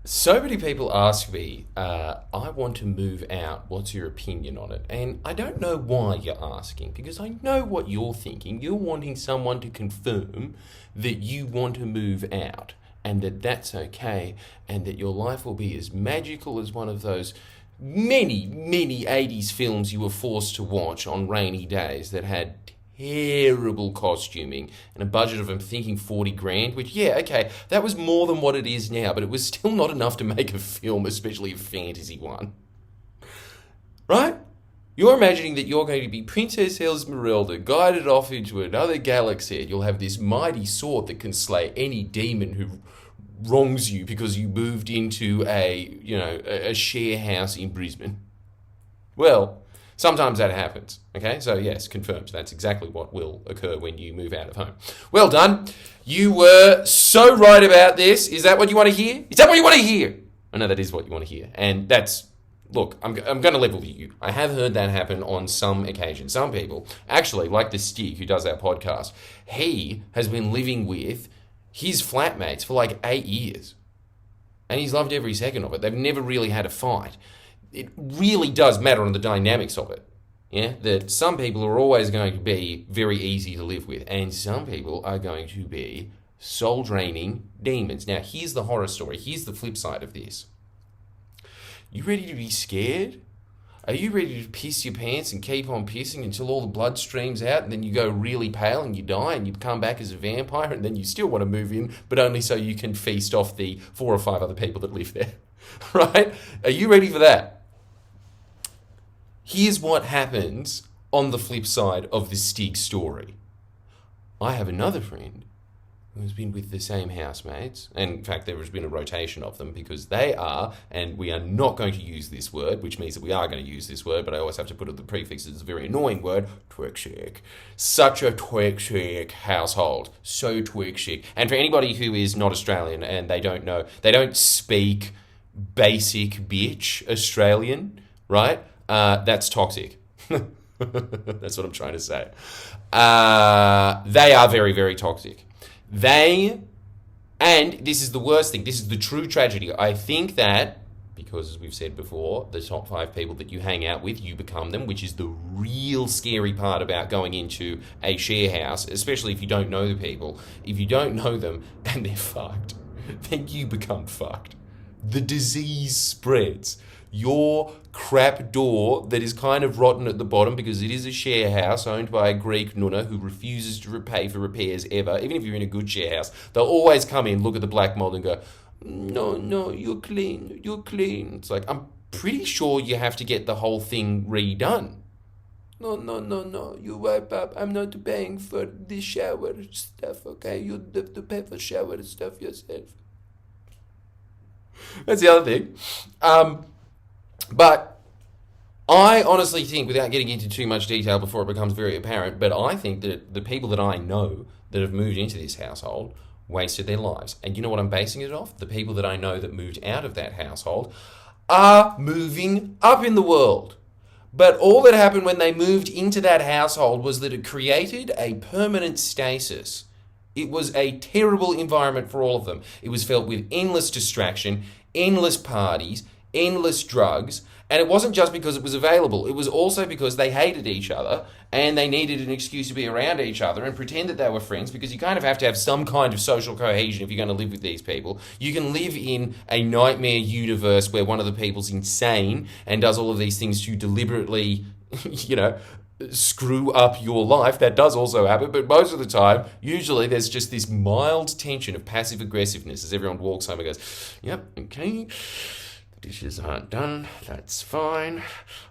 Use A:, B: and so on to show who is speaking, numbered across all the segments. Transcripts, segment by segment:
A: So many people ask me, I want to move out. What's your opinion on it? And I don't know why you're asking, because I know what you're thinking. You're wanting someone to confirm that you want to move out and that that's okay and that your life will be as magical as one of those many 80s films you were forced to watch on rainy days that had terrible costuming and a budget of, I'm thinking, 40 grand, which, yeah, okay, that was more than what it is now, but it was still not enough to make a film, especially a fantasy one. Right? You're imagining that you're going to be Princess Esmeralda, guided off into another galaxy, and you'll have this mighty sword that can slay any demon who wrongs you because you moved into a share house in Brisbane. Well, sometimes that happens, okay? So yes, confirmed. That's exactly what will occur when you move out of home. Well done. You were so right about this. Is that what you want to hear? Is that what you want to hear? I know that is what you want to hear. And that's, look, I'm going to level with you. I have heard that happen on some occasions. Some people, actually, like the Stig who does our podcast, he has been living with his flatmates for like 8 years. And he's loved every second of it. They've never really had a fight. It really does matter on the dynamics of it. Yeah, that some people are always going to be very easy to live with, and some people are going to be soul-draining demons. Now, here's the horror story. Here's the flip side of this. You ready to be scared? Are you ready to piss your pants and keep on pissing until all the blood streams out, and then you go really pale and you die and you come back as a vampire, and then you still want to move in, but only so you can feast off the 4 or 5 other people that live there? Right? Are you ready for that? Here's what happens on the flip side of the Stig story. I have another friend who has been with the same housemates, and in fact there has been a rotation of them because they are, and we are not going to use this word, which means that we are going to use this word, but I always have to put it the prefix, it's a very annoying word, twerk-chick. Such a twerk-chick household. So twerk-chick. And for anybody who is not Australian and they don't know, they don't speak basic bitch Australian, right? That's toxic. That's what I'm trying to say. They are very, very toxic. And this is the worst thing, this is the true tragedy. I think that, because as we've said before, the top 5 people that you hang out with, you become them, which is the real scary part about going into a share house, especially if you don't know the people. If you don't know them and they're fucked, then you become fucked. The disease spreads. Your crap door that is kind of rotten at the bottom because it is a share house owned by a Greek nunna who refuses to pay for repairs ever. Even if you're in a good share house, they'll always come in, look at the black mold and go, no, you're clean. It's like, I'm pretty sure you have to get the whole thing redone. No, you wipe up. I'm not paying for the shower stuff, okay? You have to pay for shower stuff yourself. That's the other thing. But I honestly think, without getting into too much detail before it becomes very apparent, but I think that the people that I know that have moved into this household wasted their lives. And you know what I'm basing it off? The people that I know that moved out of that household are moving up in the world. But all that happened when they moved into that household was that it created a permanent stasis. It was a terrible environment for all of them. It was filled with endless distraction, endless parties, endless drugs, and it wasn't just because it was available. It was also because they hated each other and they needed an excuse to be around each other and pretend that they were friends, because you kind of have to have some kind of social cohesion if you're going to live with these people. You can live in a nightmare universe where one of the people's insane and does all of these things to deliberately, screw up your life. That does also happen, but most of the time, usually there's just this mild tension of passive aggressiveness as everyone walks home and goes, yep, okay, the dishes aren't done, that's fine.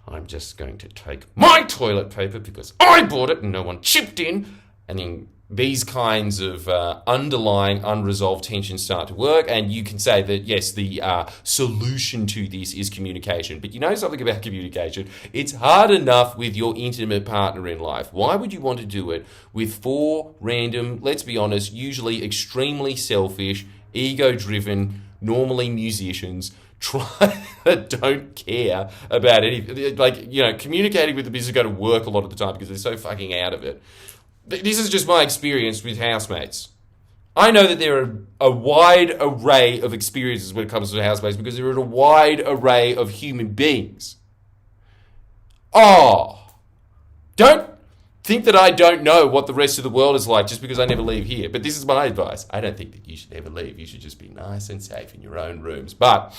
A: I'm just going to take my toilet paper because I bought it and no one chipped in. And then these kinds of underlying unresolved tensions start to work, and you can say that, yes, the solution to this is communication. But you know something about communication? It's hard enough with your intimate partner in life. Why would you want to do it with 4 random, let's be honest, usually extremely selfish, ego-driven, normally musicians, that don't care about anything? Communicating with them is going to work a lot of the time because they're so fucking out of it. This is just my experience with housemates. I know that there are a wide array of experiences when it comes to housemates because there are a wide array of human beings. Oh, don't think that I don't know what the rest of the world is like just because I never leave here. But this is my advice. I don't think that you should ever leave. You should just be nice and safe in your own rooms. But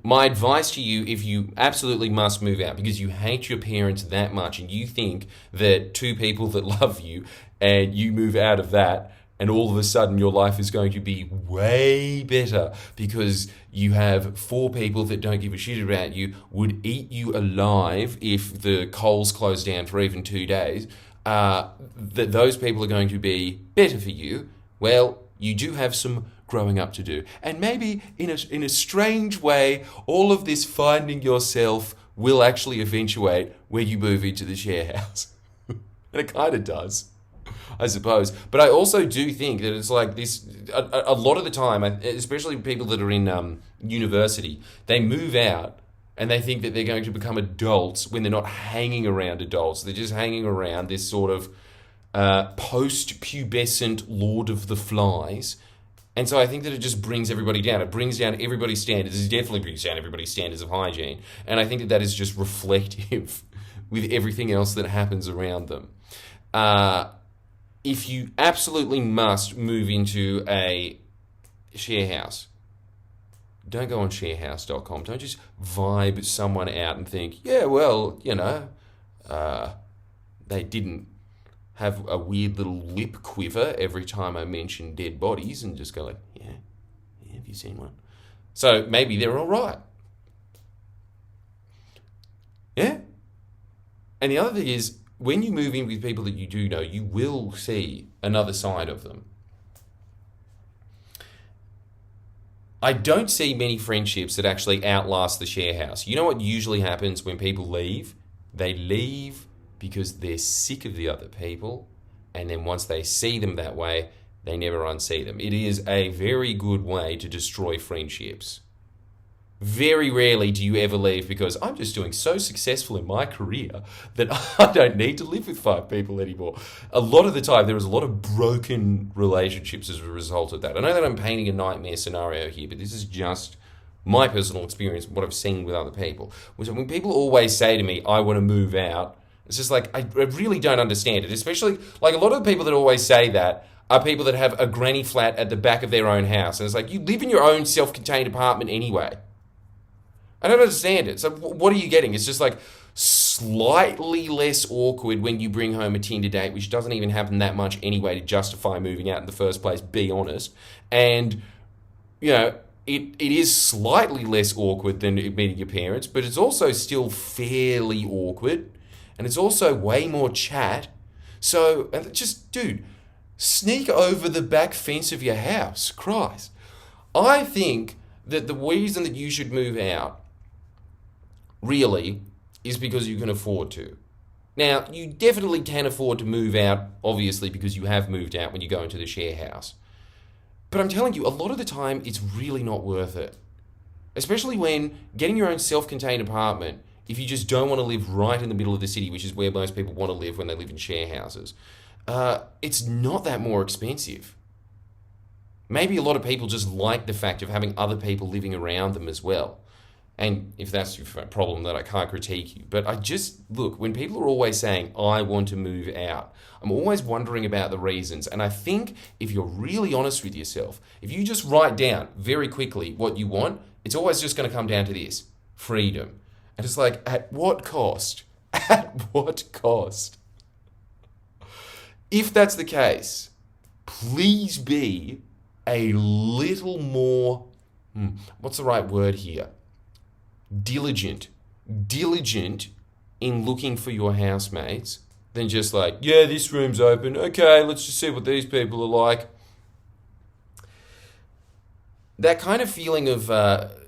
A: my advice to you, if you absolutely must move out because you hate your parents that much and you think that two people that love you and you move out of that and all of a sudden your life is going to be way better because you have four people that don't give a shit about you, would eat you alive if the Coles closed down for even 2 days, that those people are going to be better for you, well, you do have some growing up to do. And maybe in a strange way, all of this finding yourself will actually eventuate when you move into the share house. And it kind of does, I suppose. But I also do think that it's like this, a lot of the time, especially people that are in university, they move out and they think that they're going to become adults when they're not hanging around adults. They're just hanging around this sort of post-pubescent Lord of the Flies. And so I think that it just brings everybody down. It brings down everybody's standards. It definitely brings down everybody's standards of hygiene. And I think that that is just reflective with everything else that happens around them. If you absolutely must move into a share house, don't go on sharehouse.com. Don't just vibe someone out and think, yeah, well, they didn't have a weird little lip quiver every time I mention dead bodies and just go like, yeah, have you seen one? So maybe they're all right. Yeah? And the other thing is, when you move in with people that you do know, you will see another side of them. I don't see many friendships that actually outlast the share house. You know what usually happens when people leave? They leave because they're sick of the other people, and then once they see them that way, they never unsee them. It is a very good way to destroy friendships. Very rarely do you ever leave because I'm just doing so successful in my career that I don't need to live with 5 people anymore. A lot of the time, there is a lot of broken relationships as a result of that. I know that I'm painting a nightmare scenario here, but this is just my personal experience, what I've seen with other people. When people always say to me, I want to move out, it's just like, I really don't understand it. Especially, like, a lot of the people that always say that are people that have a granny flat at the back of their own house. And it's like, you live in your own self-contained apartment anyway. I don't understand it. So what are you getting? It's just like slightly less awkward when you bring home a Tinder date, which doesn't even happen that much anyway to justify moving out in the first place, be honest. And, it is slightly less awkward than meeting your parents, but it's also still fairly awkward. And it's also way more chat. So, just, dude, sneak over the back fence of your house. Christ. I think that the reason that you should move out, really, is because you can afford to. Now, you definitely can afford to move out, obviously, because you have moved out when you go into the share house. But I'm telling you, a lot of the time, it's really not worth it. Especially when getting your own self-contained apartment, if you just don't want to live right in the middle of the city, which is where most people want to live when they live in share houses, it's not that more expensive. Maybe a lot of people just like the fact of having other people living around them as well. And if that's your problem, then I can't critique you. But look, when people are always saying, I want to move out, I'm always wondering about the reasons. And I think if you're really honest with yourself, if you just write down very quickly what you want, it's always just going to come down to this: freedom. And it's like, at what cost? At what cost? If that's the case, please be a little more, what's the right word here? Diligent in looking for your housemates than just like, yeah, this room's open. Okay, let's just see what these people are like. That kind of feeling of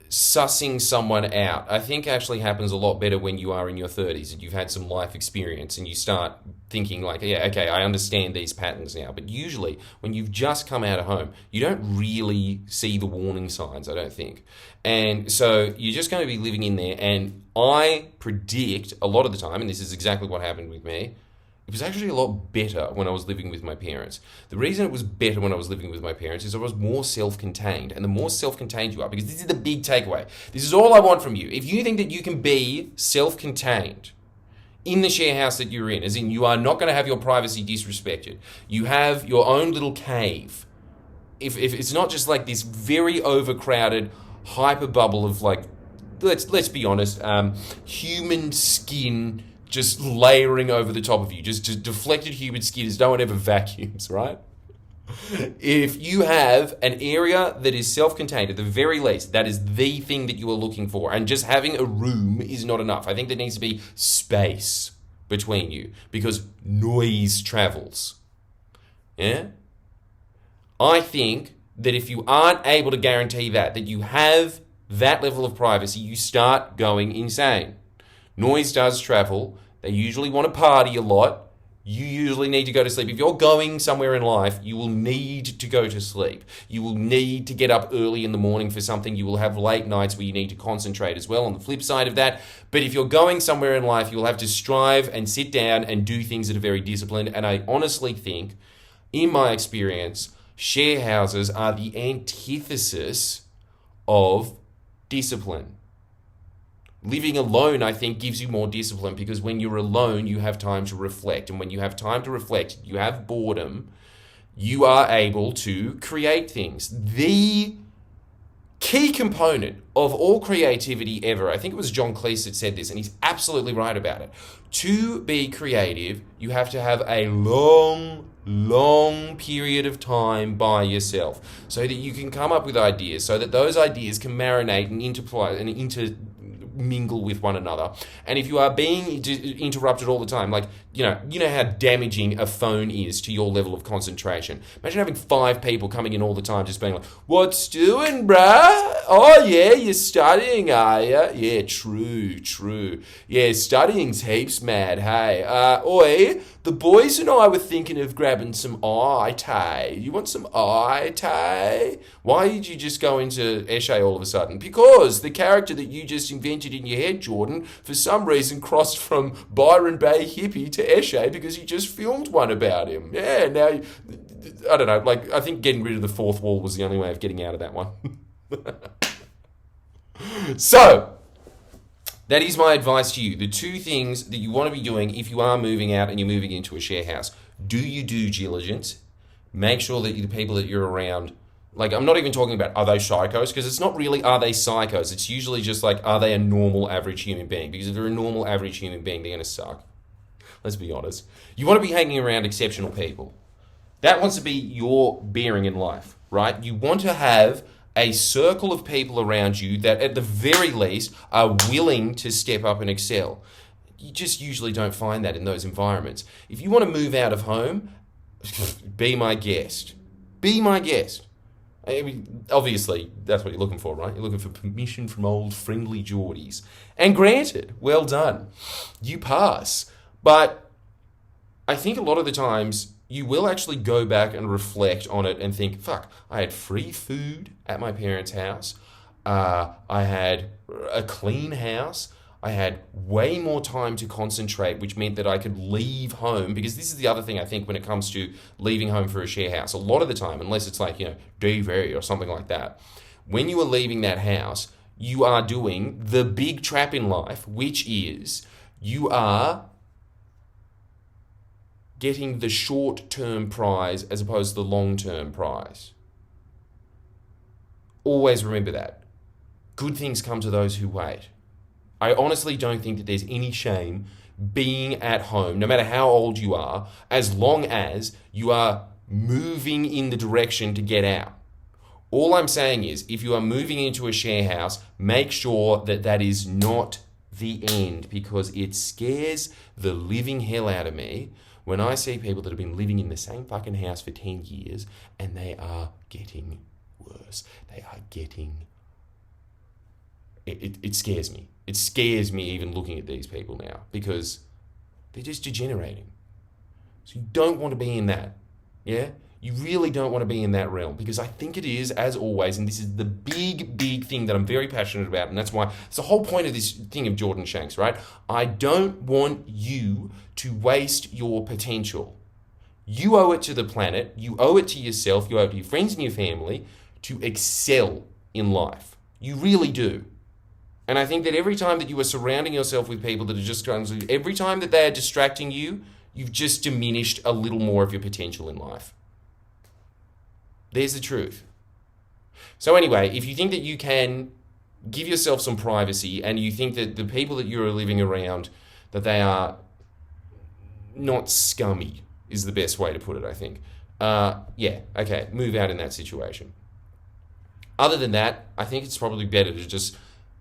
A: sussing someone out, I think actually happens a lot better when you are in your 30s and you've had some life experience and you start thinking like, yeah, okay, I understand these patterns now. But usually when you've just come out of home, you don't really see the warning signs, I don't think. And so you're just going to be living in there. And I predict a lot of the time, and this is exactly what happened with me, It was actually a lot better when I was living with my parents. The reason it was better when I was living with my parents is I was more self-contained. And the more self-contained you are, because this is the big takeaway. This is all I want from you. If you think that you can be self-contained in the share house that you're in, as in you are not going to have your privacy disrespected, you have your own little cave. If it's not just like this very overcrowded hyper bubble of like, let's be honest, human skin just layering over the top of you, just deflected human skin as no one ever vacuums, right? If you have an area that is self-contained, at the very least, that is the thing that you are looking for. And just having a room is not enough. I think there needs to be space between you because noise travels. Yeah? I think that if you aren't able to guarantee that you have that level of privacy, you start going insane. Noise does travel. They usually want to party a lot. You usually need to go to sleep. If you're going somewhere in life, you will need to go to sleep. You will need to get up early in the morning for something. You will have late nights where you need to concentrate as well on the flip side of that. But if you're going somewhere in life, you will have to strive and sit down and do things that are very disciplined. And I honestly think, in my experience, share houses are the antithesis of discipline. Living alone, I think, gives you more discipline because when you're alone, you have time to reflect. And when you have time to reflect, you have boredom, you are able to create things. The key component of all creativity ever, I think it was John Cleese that said this, and he's absolutely right about it. To be creative, you have to have a long period of time by yourself so that you can come up with ideas, so that those ideas can marinate and interplay and intermingle with one another. And if you are being interrupted all the time, like, you know how damaging a phone is to your level of concentration. Imagine having 5 people coming in all the time just being like, "What's doing, bruh? Oh yeah, you're studying, are ya? Yeah, true. Yeah, studying's heaps mad, hey. Oi, the boys and I were thinking of grabbing some eye-tay. You want some eye-tay? Why did you just go into Eshe all of a sudden? Because the character that you just invented in your head, Jordan, for some reason crossed from Byron Bay hippie to Eshe because you just filmed one about him. Yeah, now, I don't know, like, I think getting rid of the fourth wall was the only way of getting out of that one. So, that is my advice to you. The 2 things that you want to be doing if you are moving out and you're moving into a share house. Do your due diligence. Make sure that the people that you're around, like, I'm not even talking about are they psychos, because it's not really are they psychos. It's usually just like, are they a normal average human being? Because if they're a normal average human being, they're going to suck. Let's be honest. You want to be hanging around exceptional people. That wants to be your bearing in life, right? You want to have a circle of people around you that at the very least are willing to step up and excel. You just usually don't find that in those environments. If you want to move out of home, be my guest. Be my guest. I mean, obviously, that's what you're looking for, right? You're looking for permission from old friendly Geordies. And granted, well done. You pass. But I think a lot of the times you will actually go back and reflect on it and think, fuck, I had free food at my parents' house. I had a clean house. I had way more time to concentrate, which meant that I could leave home. Because this is the other thing I think when it comes to leaving home for a share house. A lot of the time, unless it's like, DV or something like that, when you are leaving that house, you are doing the big trap in life, which is you are getting the short-term prize as opposed to the long-term prize. Always remember that. Good things come to those who wait. I honestly don't think that there's any shame being at home, no matter how old you are, as long as you are moving in the direction to get out. All I'm saying is, if you are moving into a share house, make sure that that is not the end, because it scares the living hell out of me when I see people that have been living in the same fucking house for 10 years and they are getting worse. They are getting... It scares me. It scares me even looking at these people now because they're just degenerating. So you don't want to be in that. Yeah? You really don't want to be in that realm, because I think it is, as always, and this is the big thing that I'm very passionate about, and that's why it's the whole point of this thing of Jordan Shanks, right? I don't want you to waste your potential. You owe it to the planet, you owe it to yourself, you owe it to your friends and your family to excel in life. You really do. And I think that every time that you are surrounding yourself with people that are just trying to, every time that they are distracting you, you've just diminished a little more of your potential in life. There's the truth. So anyway, if you think that you can give yourself some privacy, and you think that the people that you're living around, that they are not scummy, is the best way to put it, I think. Move out in that situation. Other than that, I think it's probably better to just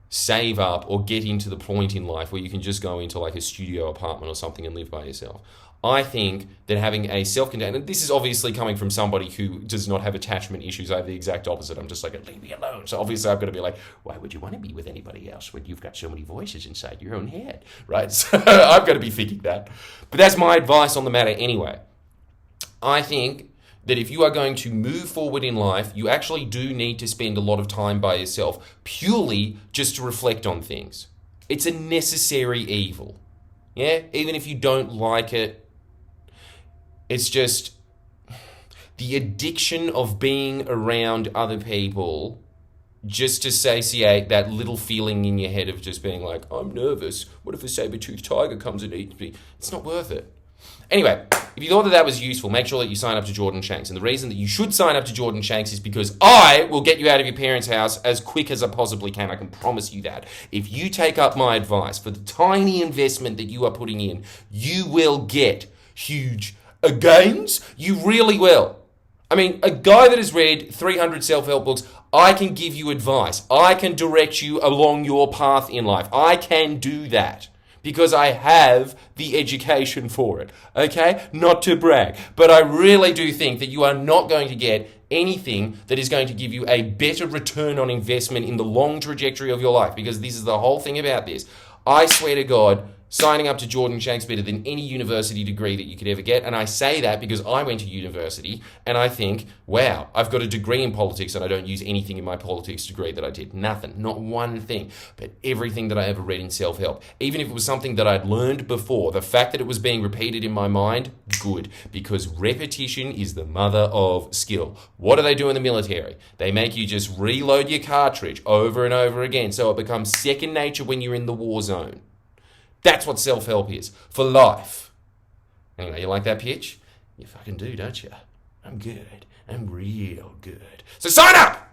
A: save up or get into the point in life where you can just go into like a studio apartment or something and live by yourself. I think that having a self-contained, and this is obviously coming from somebody who does not have attachment issues. I have the exact opposite. I'm just like, leave me alone. So obviously I've got to be like, why would you want to be with anybody else when you've got so many voices inside your own head, right? So I've got to be thinking that. But that's my advice on the matter anyway. I think that if you are going to move forward in life, you actually do need to spend a lot of time by yourself, purely just to reflect on things. It's a necessary evil. Yeah? Even if you don't like it, it's just the addiction of being around other people just to satiate that little feeling in your head of just being like, I'm nervous. What if a saber-toothed tiger comes and eats me? It's not worth it. Anyway, if you thought that was useful, make sure that you sign up to Jordan Shanks. And the reason that you should sign up to Jordan Shanks is because I will get you out of your parents' house as quick as I possibly can. I can promise you that. If you take up my advice, for the tiny investment that you are putting in, you will get huge gains. You really will. I mean, a guy that has read 300 self-help books, I can give you advice. I can direct you along your path in life. I can do that because I have the education for it. Okay? Not to brag, but I really do think that you are not going to get anything that is going to give you a better return on investment in the long trajectory of your life, because this is the whole thing about this. I swear to God, signing up to Jordan Shanks better than any university degree that you could ever get. And I say that because I went to university and I think, wow, I've got a degree in politics and I don't use anything in my politics degree that I did. Nothing, not one thing, but everything that I ever read in self-help. Even if it was something that I'd learned before, the fact that it was being repeated in my mind, good, because repetition is the mother of skill. What do they do in the military? They make you just reload your cartridge over and over again so it becomes second nature when you're in the war zone. That's what self-help is, for life. Anyway, you like that pitch? You fucking do, don't you? I'm good. I'm real good. So sign up!